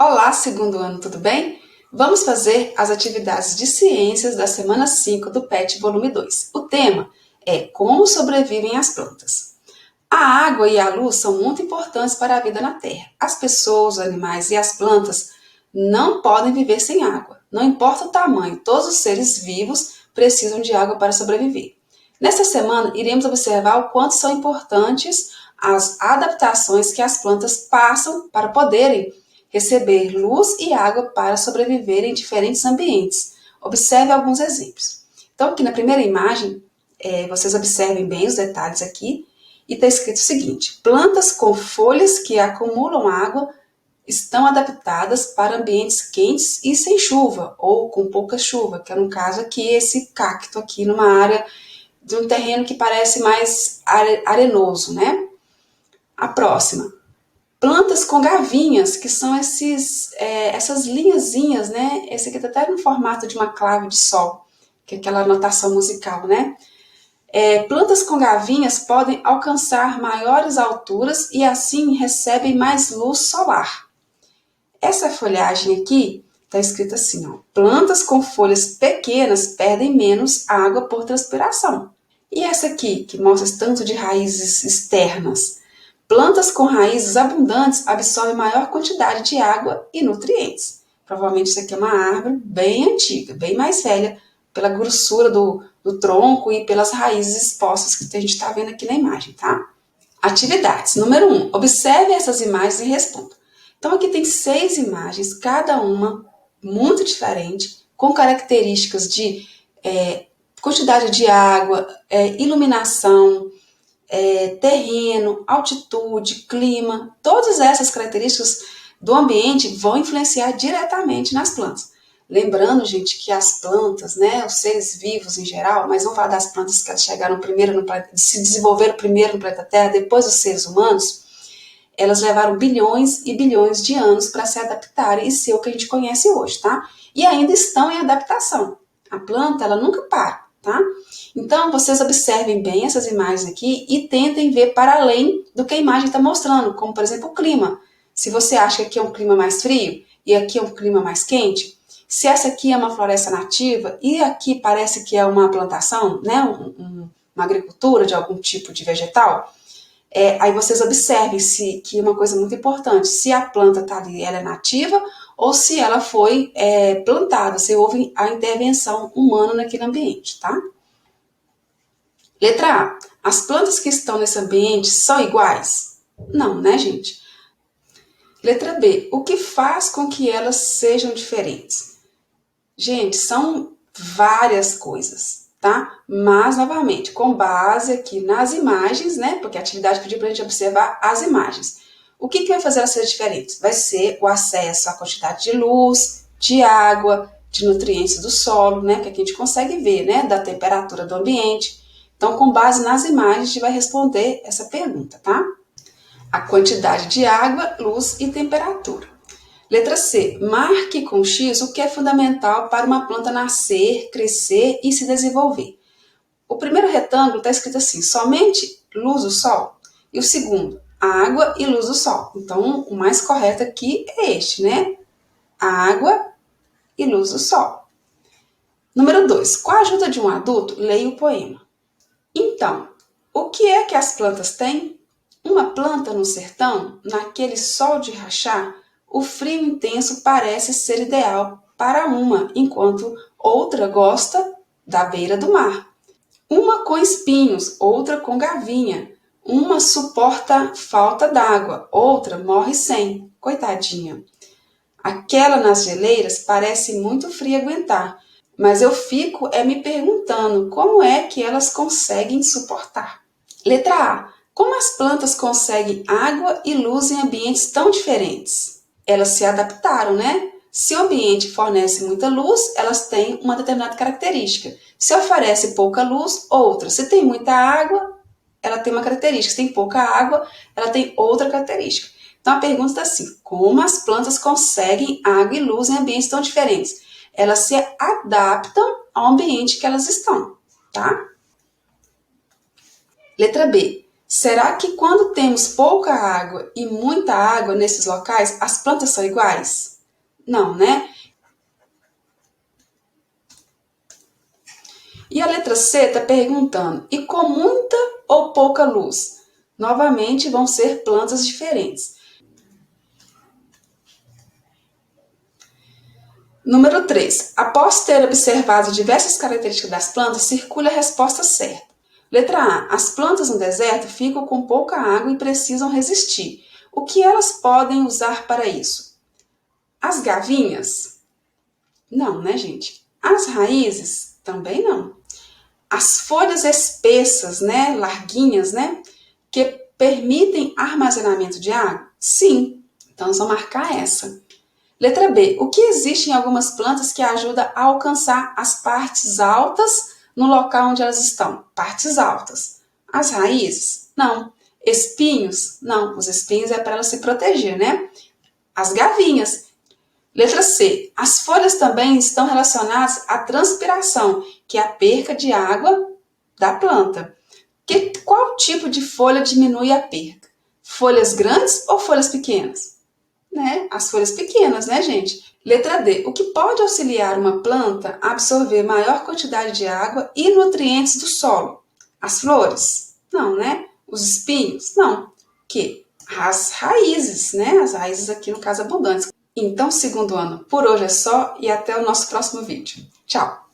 Olá, segundo ano, tudo bem? Vamos fazer as atividades de ciências da semana 5 do PET volume 2. O tema é Como sobrevivem as plantas. A água e a luz são muito importantes para a vida na Terra. As pessoas, os animais e as plantas não podem viver sem água. Não importa o tamanho, todos os seres vivos precisam de água para sobreviver. Nesta semana, iremos observar o quanto são importantes as adaptações que as plantas passam para poderem receber luz e água para sobreviver em diferentes ambientes. Observe alguns exemplos. Então, aqui na primeira imagem, vocês observem bem os detalhes aqui, e está escrito o seguinte: plantas com folhas que acumulam água estão adaptadas para ambientes quentes e sem chuva, ou com pouca chuva, que é no caso aqui esse cacto aqui numa área de um terreno que parece mais arenoso, né? A próxima. Plantas com gavinhas, que são essas linhazinhas, né? Esse aqui está até no formato de uma clave de sol, que é aquela notação musical, né? Plantas com gavinhas podem alcançar maiores alturas e assim recebem mais luz solar. Essa folhagem aqui está escrita assim, ó: plantas com folhas pequenas perdem menos água por transpiração. E essa aqui, que mostra esse tanto de raízes externas. Plantas com raízes abundantes absorvem maior quantidade de água e nutrientes. Provavelmente isso aqui é uma árvore bem antiga, bem mais velha, pela grossura do tronco e pelas raízes expostas que a gente está vendo aqui na imagem, tá? Atividades. Número 1. Observe essas imagens e responda. Então aqui tem 6 imagens, cada uma muito diferente, com características de quantidade de água, iluminação, terreno, altitude, clima. Todas essas características do ambiente vão influenciar diretamente nas plantas. Lembrando, gente, que as plantas, né, os seres vivos em geral, mas vamos falar das plantas que elas chegaram primeiro no planeta, se desenvolveram primeiro no planeta Terra, depois dos seres humanos, elas levaram bilhões e bilhões de anos para se adaptarem e ser o que a gente conhece hoje, tá? E ainda estão em adaptação. A planta, ela nunca para, tá? Então, vocês observem bem essas imagens aqui e tentem ver para além do que a imagem está mostrando, como, por exemplo, o clima. Se você acha que aqui é um clima mais frio e aqui é um clima mais quente, se essa aqui é uma floresta nativa e aqui parece que é uma plantação, né, uma agricultura de algum tipo de vegetal, aí vocês observem que é uma coisa muito importante, se a planta está ali, ela é nativa, ou se ela foi plantada, se houve a intervenção humana naquele ambiente, tá? Letra A. As plantas que estão nesse ambiente são iguais? Não, né, gente? Letra B. O que faz com que elas sejam diferentes? Gente, são várias coisas, tá? Mas, novamente, com base aqui nas imagens, né? Porque a atividade pediu para a gente observar as imagens. O que vai fazer elas serem diferentes? Vai ser o acesso à quantidade de luz, de água, de nutrientes do solo, né? Que aqui a gente consegue ver, né? Da temperatura do ambiente. Então, com base nas imagens, a gente vai responder essa pergunta, tá? A quantidade de água, luz e temperatura. Letra C. Marque com X o que é fundamental para uma planta nascer, crescer e se desenvolver. O primeiro retângulo está escrito assim: somente luz do sol. E o segundo, água e luz do sol. Então, o mais correto aqui é este, né? Água e luz do sol. Número 2. Com a ajuda de um adulto, leia o poema. Então, o que é que as plantas têm? Uma planta no sertão, naquele sol de rachar, o frio intenso parece ser ideal para uma, enquanto outra gosta da beira do mar. Uma com espinhos, outra com gavinha. Uma suporta falta d'água, outra morre sem. Coitadinha. Aquela nas geleiras parece muito fria aguentar, mas eu fico me perguntando como é que elas conseguem suportar. Letra A. Como as plantas conseguem água e luz em ambientes tão diferentes? Elas se adaptaram, né? Se o ambiente fornece muita luz, elas têm uma determinada característica. Se oferece pouca luz, outra. Se tem muita água, ela tem uma característica. Se tem pouca água, ela tem outra característica. Então a pergunta está assim: como as plantas conseguem água e luz em ambientes tão diferentes? Elas se adaptam ao ambiente que elas estão, tá? Letra B. Será que quando temos pouca água e muita água nesses locais, as plantas são iguais? Não, né? E a letra C está perguntando, e com muita ou pouca luz? Novamente vão ser plantas diferentes. Número 3. Após ter observado diversas características das plantas, circule a resposta certa. Letra A. As plantas no deserto ficam com pouca água e precisam resistir. O que elas podem usar para isso? As gavinhas? Não, né, gente? As raízes? Também não. As folhas espessas, né, larguinhas, né, que permitem armazenamento de água? Sim. Então, nós vamos marcar essa. Letra B. O que existe em algumas plantas que ajuda a alcançar as partes altas no local onde elas estão? Partes altas. As raízes? Não. Espinhos? Não. Os espinhos é para ela se proteger, né? As gavinhas. Letra C. As folhas também estão relacionadas à transpiração, que é a perca de água da planta. Qual tipo de folha diminui a perca? Folhas grandes ou folhas pequenas? Né? As folhas pequenas, né, gente? Letra D. O que pode auxiliar uma planta a absorver maior quantidade de água e nutrientes do solo? As flores? Não, né? Os espinhos? Não. Que? As raízes, né? As raízes aqui no caso abundantes. Então, segundo ano, por hoje é só e até o nosso próximo vídeo. Tchau!